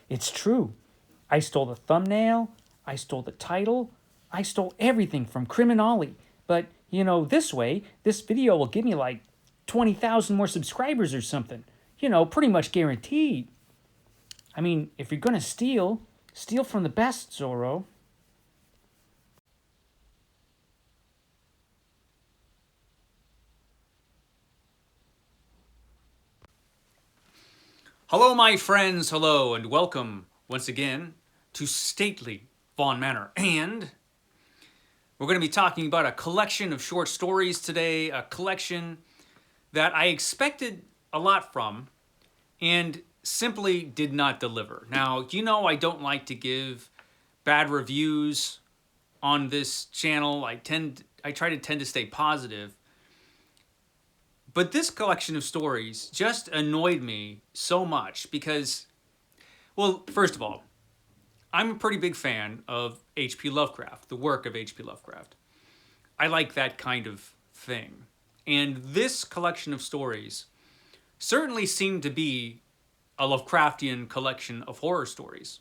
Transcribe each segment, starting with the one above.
It's true. I stole the thumbnail, I stole the title, I stole everything from CriminOlly. But, this way, this video will give me like 20,000 more subscribers or something. Pretty much guaranteed. I mean, if you're gonna steal, steal from the best, Zorro. Hello, my friends. Hello, and welcome once again to stately Vaughan Manor. And we're going to be talking about a collection of short stories today, a collection that I expected a lot from and simply did not deliver. Now, I don't like to give bad reviews on this channel. I try to tend to stay positive. But this collection of stories just annoyed me so much because, well, first of all, I'm a pretty big fan of H.P. Lovecraft, the work of H.P. Lovecraft. I like that kind of thing. And this collection of stories certainly seemed to be a Lovecraftian collection of horror stories.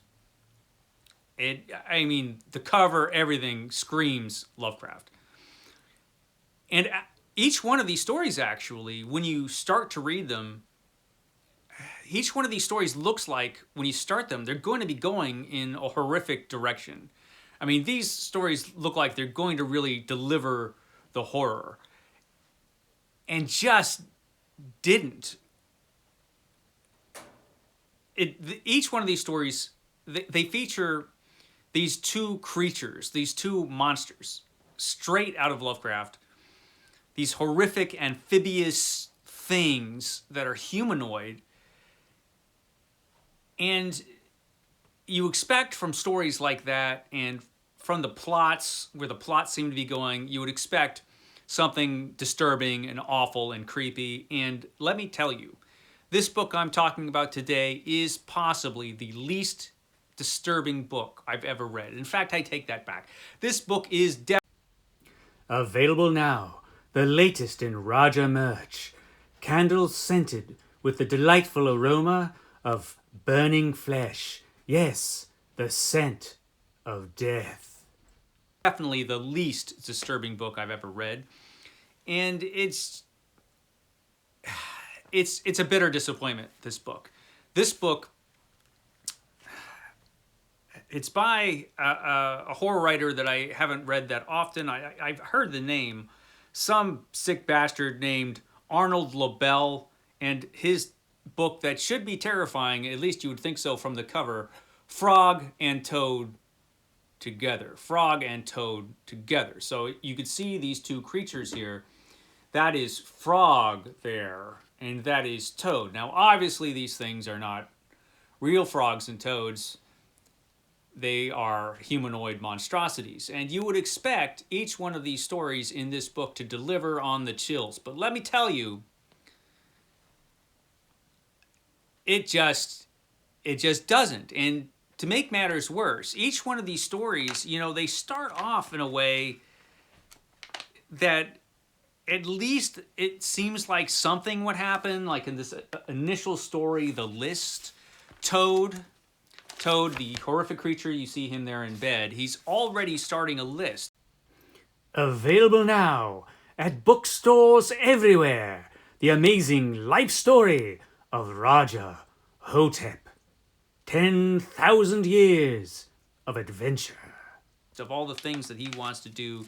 The cover, everything screams Lovecraft. And each one of these stories, actually, when you start to read them, each one of these stories looks like, when you start them, they're going to be going in a horrific direction. I mean, these stories look like they're going to really deliver the horror. And just didn't. Each one of these stories, they feature these two creatures, these two monsters, straight out of Lovecraft. These horrific amphibious things that are humanoid. And you expect from stories like that and from the plots, where the plots seem to be going, you would expect something disturbing and awful and creepy. And let me tell you, this book I'm talking about today is possibly the least disturbing book I've ever read. In fact, I take that back. This book is Available now. The latest in Raja merch. Candles scented with the delightful aroma of burning flesh. Yes, the scent of death. Definitely the least disturbing book I've ever read. And it's a bitter disappointment, this book. This book, it's by a horror writer that I haven't read that often. I've heard the name. Some sick bastard named Arnold Lobel, and his book that should be terrifying, at least you would think so from the cover, Frog and Toad Together. Frog and Toad Together. So you could see these two creatures here. That is Frog there, and that is Toad. Now, obviously, these things are not real frogs and toads. They are humanoid monstrosities. And you would expect each one of these stories in this book to deliver on the chills. But let me tell you, it just doesn't. And to make matters worse, each one of these stories, they start off in a way that at least it seems like something would happen. Like in this initial story, The List, Toad, the horrific creature, you see him there in bed, he's already starting a list. Available now at bookstores everywhere. The amazing life story of Raja Hotep. 10,000 years of adventure. Of all the things that he wants to do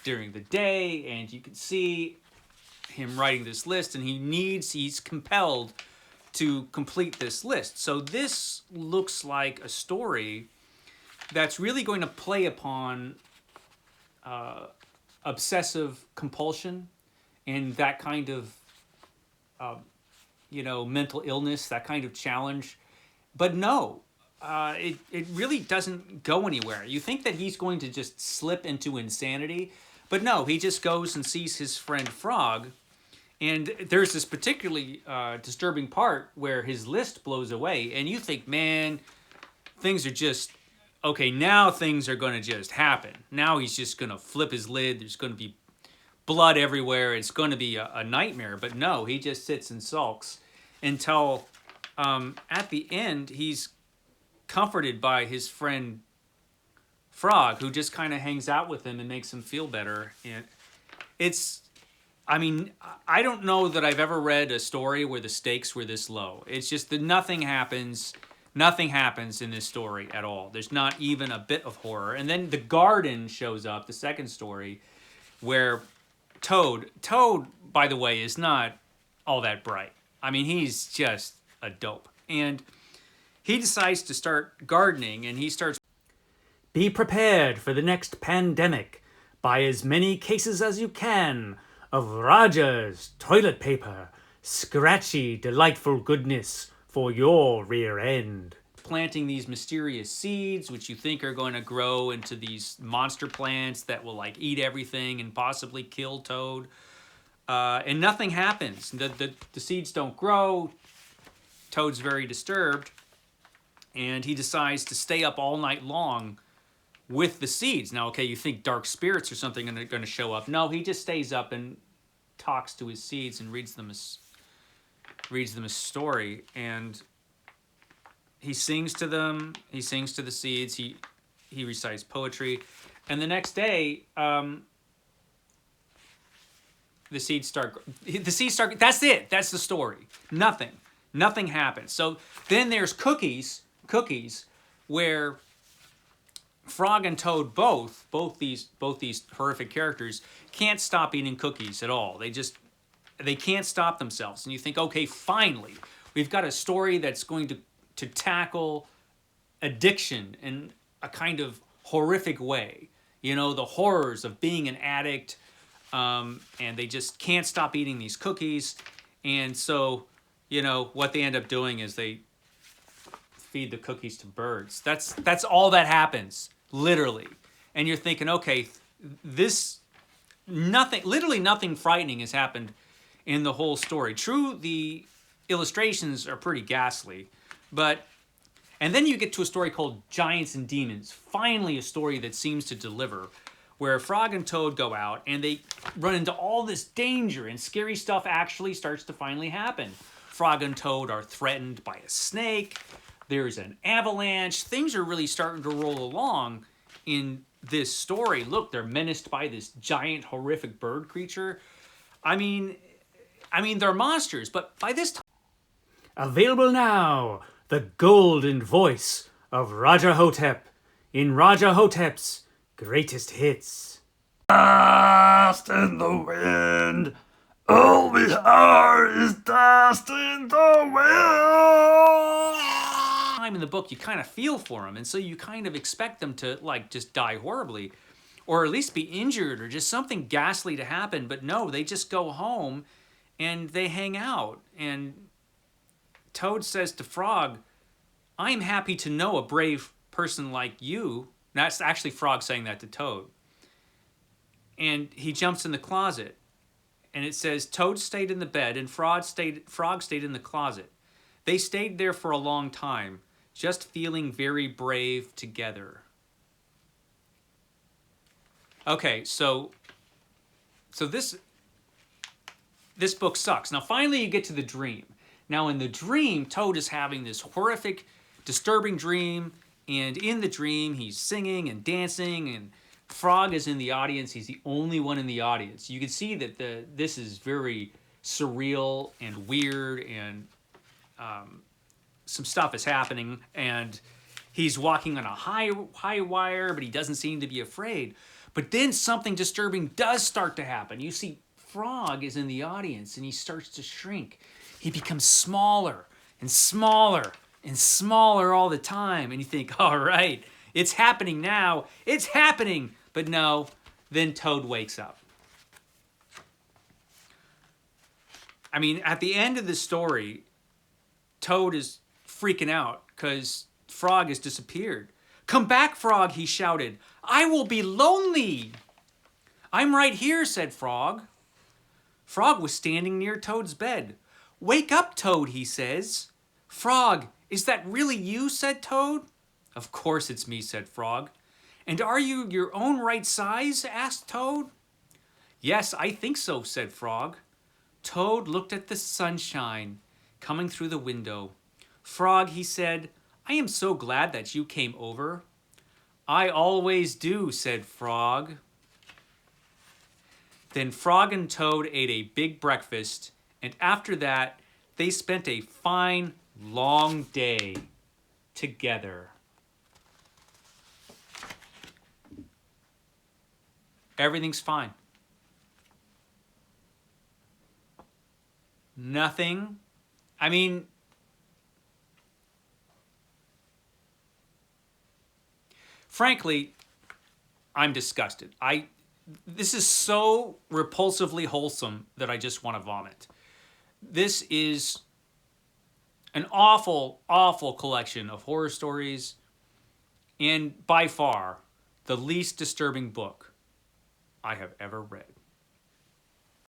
during the day, and you can see him writing this list, and he's compelled to complete this list. So this looks like a story that's really going to play upon obsessive compulsion and that kind of mental illness, that kind of challenge. But no, it really doesn't go anywhere. You think that he's going to just slip into insanity, but no, he just goes and sees his friend Frog. And there's this particularly disturbing part where his list blows away, and you think, man, things are just, okay, now things are going to just happen. Now he's just going to flip his lid. There's going to be blood everywhere. It's going to be a nightmare. But no, he just sits and sulks until at the end, he's comforted by his friend Frog, who just kind of hangs out with him and makes him feel better. And it's, I mean, I don't know that I've ever read a story where the stakes were this low. It's just that nothing happens in this story at all. There's not even a bit of horror. And then the garden shows up, the second story, where Toad, by the way, is not all that bright. I mean, he's just a dope. And he decides to start gardening, and he starts, be prepared for the next pandemic. Buy as many cases as you can of Rogers toilet paper. Scratchy, delightful goodness for your rear end. Planting these mysterious seeds, which you think are going to grow into these monster plants that will like eat everything and possibly kill Toad. And nothing happens. The seeds don't grow. Toad's very disturbed. And he decides to stay up all night long with the seeds. Now, okay, you think dark spirits or something are going to show up. No, he just stays up and talks to his seeds and reads them a story. And he sings to them. He sings to the seeds. He recites poetry. And the next day, the seeds start. That's it. That's the story. Nothing happens. So then there's cookies, where Frog and Toad both these horrific characters can't stop eating cookies at all. They can't stop themselves. And you think, okay, finally, we've got a story that's going to tackle addiction in a kind of horrific way. You know, the horrors of being an addict, and they just can't stop eating these cookies. And so, you know, what they end up doing is they feed the cookies to birds. That's all that happens, literally. And you're thinking, okay, literally nothing frightening has happened in the whole story. True, the illustrations are pretty ghastly, and then you get to a story called Giants and Demons, finally a story that seems to deliver, where Frog and Toad go out and they run into all this danger and scary stuff actually starts to finally happen. Frog and Toad are threatened by a snake. There's an avalanche. Things are really starting to roll along in this story. Look, they're menaced by this giant, horrific bird creature. I mean, they're monsters, but by this time... Available now, the golden voice of Raja Hotep in Raja Hotep's greatest hits. Dust in the wind. All we are is dust in the wind. In the book, you kind of feel for them, and so you kind of expect them to like just die horribly, or at least be injured, or just something ghastly to happen. But no, they just go home and they hang out. And Toad says to Frog, "I'm happy to know a brave person like you." That's actually Frog saying that to Toad. And he jumps in the closet, and it says Toad stayed in the bed and Frog stayed in the closet. They stayed there for a long time, just feeling very brave together. Okay, so this book sucks. Now finally you get to the dream. Now in the dream, Toad is having this horrific, disturbing dream, and in the dream he's singing and dancing, and Frog is in the audience. He's the only one in the audience. You can see that this is very surreal and weird, and some stuff is happening, and he's walking on a high wire, but he doesn't seem to be afraid. But then something disturbing does start to happen. You see, Frog is in the audience, and he starts to shrink. He becomes smaller and smaller and smaller all the time, and you think, all right, it's happening now. It's happening. But no, then Toad wakes up. I mean, at the end of the story, Toad is freaking out because Frog has disappeared. "Come back, Frog," he shouted. "I will be lonely." "I'm right here," said Frog. Frog was standing near Toad's bed. "Wake up, Toad," he says. "Frog, is that really you?" said Toad. "Of course it's me," said Frog. "And are you your own right size?" asked Toad. "Yes, I think so," said Frog. Toad looked at the sunshine coming through the window. "Frog," he said, I am so glad that you came over. I always do, said Frog. Then Frog and Toad ate a big breakfast, and after that, they spent a fine, long day together. Everything's fine. Nothing. I mean, frankly, I'm disgusted. This is so repulsively wholesome that I just want to vomit. This is an awful, awful collection of horror stories, and by far the least disturbing book I have ever read.